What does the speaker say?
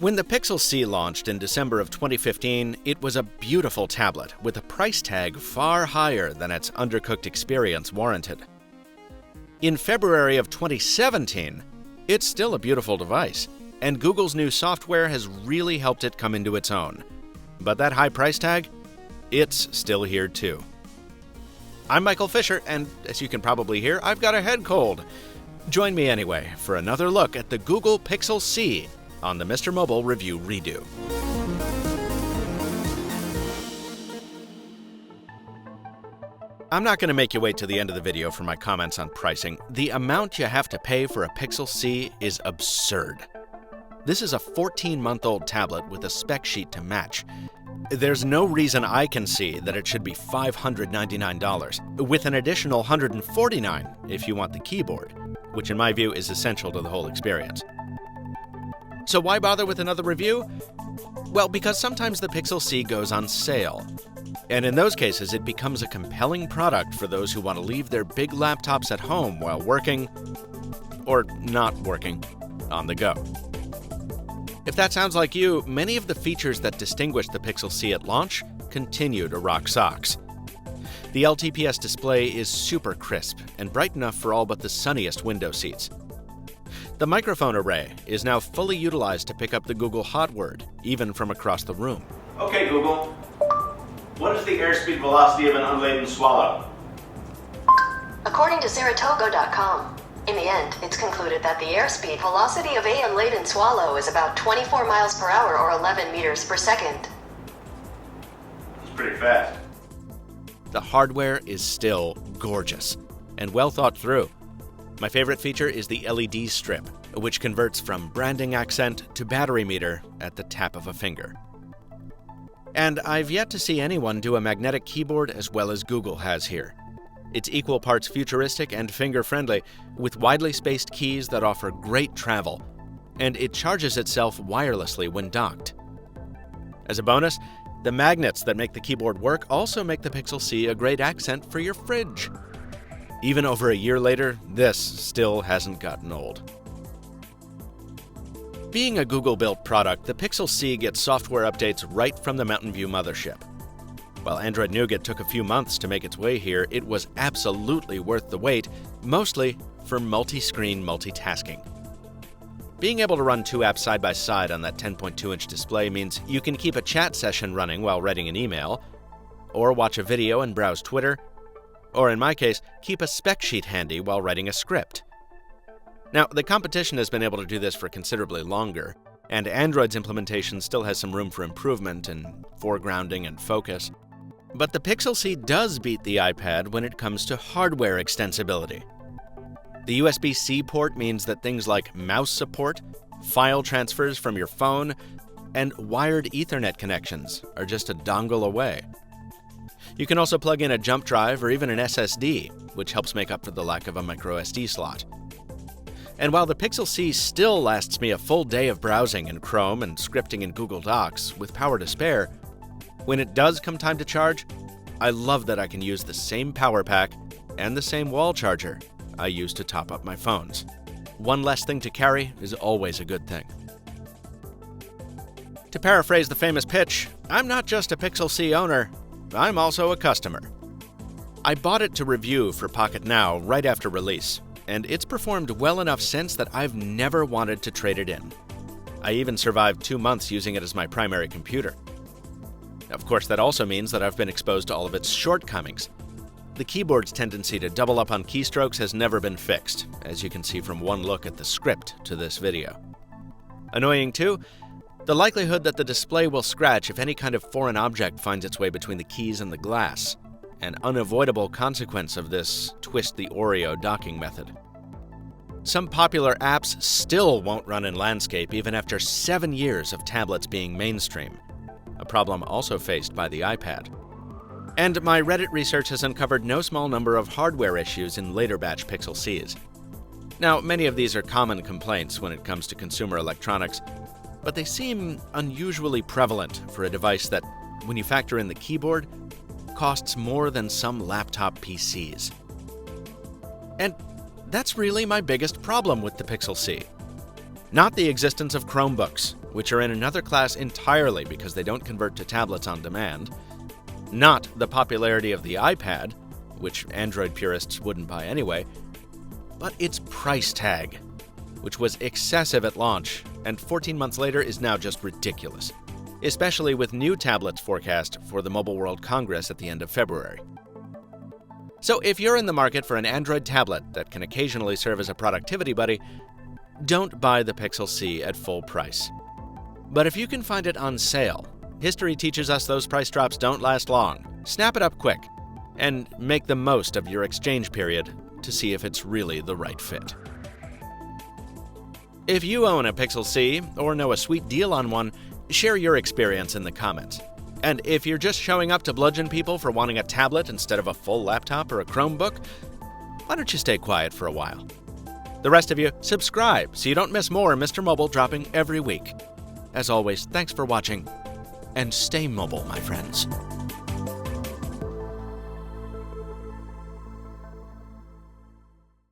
When the Pixel C launched in December of 2015, it was a beautiful tablet with a price tag far higher than its undercooked experience warranted. In February of 2017, it's still a beautiful device, and Google's new software has really helped it come into its own. But that high price tag? It's still here too. I'm Michael Fisher, and as you can probably hear, I've got a head cold. Join me anyway for another look at the Google Pixel C on the MrMobile Review Redo. I'm not going to make you wait to the end of the video for my comments on pricing. The amount you have to pay for a Pixel C is absurd. This is a 14-month-old tablet with a spec sheet to match. There's no reason I can see that it should be $599, with an additional $149 if you want the keyboard, which in my view is essential to the whole experience. So why bother with another review? Well, because sometimes the Pixel C goes on sale. And in those cases, it becomes a compelling product for those who want to leave their big laptops at home while working, or not working, on the go. If that sounds like you, many of the features that distinguished the Pixel C at launch continue to rock socks. The LTPS display is super crisp and bright enough for all but the sunniest window seats. The microphone array is now fully utilized to pick up the Google hot word, even from across the room. Okay, Google. What is the airspeed velocity of an unladen swallow? According to Saratoga.com, in the end, it's concluded that the airspeed velocity of a unladen swallow is about 24 miles per hour or 11 meters per second. That's pretty fast. The hardware is still gorgeous and well thought through. My favorite feature is the LED strip, which converts from branding accent to battery meter at the tap of a finger. And I've yet to see anyone do a magnetic keyboard as well as Google has here. It's equal parts futuristic and finger-friendly, with widely spaced keys that offer great travel, and it charges itself wirelessly when docked. As a bonus, the magnets that make the keyboard work also make the Pixel C a great accent for your fridge. Even over a year later, this still hasn't gotten old. Being a Google-built product, the Pixel C gets software updates right from the Mountain View mothership. While Android Nougat took a few months to make its way here, it was absolutely worth the wait, mostly for multi-screen multitasking. Being able to run two apps side by side on that 10.2-inch display means you can keep a chat session running while writing an email, or watch a video and browse Twitter, or in my case, keep a spec sheet handy while writing a script. Now, the competition has been able to do this for considerably longer, and Android's implementation still has some room for improvement in foregrounding and focus. But the Pixel C does beat the iPad when it comes to hardware extensibility. The USB-C port means that things like mouse support, file transfers from your phone, and wired Ethernet connections are just a dongle away. You can also plug in a jump drive or even an SSD, which helps make up for the lack of a microSD slot. And while the Pixel C still lasts me a full day of browsing in Chrome and scripting in Google Docs with power to spare, when it does come time to charge, I love that I can use the same power pack and the same wall charger I use to top up my phones. One less thing to carry is always a good thing. To paraphrase the famous pitch, I'm not just a Pixel C owner, I'm also a customer. I bought it to review for Pocket Now right after release, and it's performed well enough since that I've never wanted to trade it in. I even survived 2 months using it as my primary computer. Of course, that also means that I've been exposed to all of its shortcomings. The keyboard's tendency to double up on keystrokes has never been fixed, as you can see from one look at the script to this video. Annoying too, the likelihood that the display will scratch if any kind of foreign object finds its way between the keys and the glass, an unavoidable consequence of this twist the Oreo docking method. Some popular apps still won't run in landscape even after 7 years of tablets being mainstream, a problem also faced by the iPad. And my Reddit research has uncovered no small number of hardware issues in later batch Pixel Cs. Now, many of these are common complaints when it comes to consumer electronics, but they seem unusually prevalent for a device that, when you factor in the keyboard, costs more than some laptop PCs. And that's really my biggest problem with the Pixel C. Not the existence of Chromebooks, which are in another class entirely because they don't convert to tablets on demand, not the popularity of the iPad, which Android purists wouldn't buy anyway, but its price tag, which was excessive at launch and 14 months later is now just ridiculous, especially with new tablets forecast for the Mobile World Congress at the end of February. So if you're in the market for an Android tablet that can occasionally serve as a productivity buddy, don't buy the Pixel C at full price. But if you can find it on sale, history teaches us those price drops don't last long. Snap it up quick and make the most of your exchange period to see if it's really the right fit. If you own a Pixel C or know a sweet deal on one, share your experience in the comments. And if you're just showing up to bludgeon people for wanting a tablet instead of a full laptop or a Chromebook, why don't you stay quiet for a while? The rest of you, subscribe so you don't miss more Mr. Mobile dropping every week. As always, thanks for watching, and stay mobile, my friends.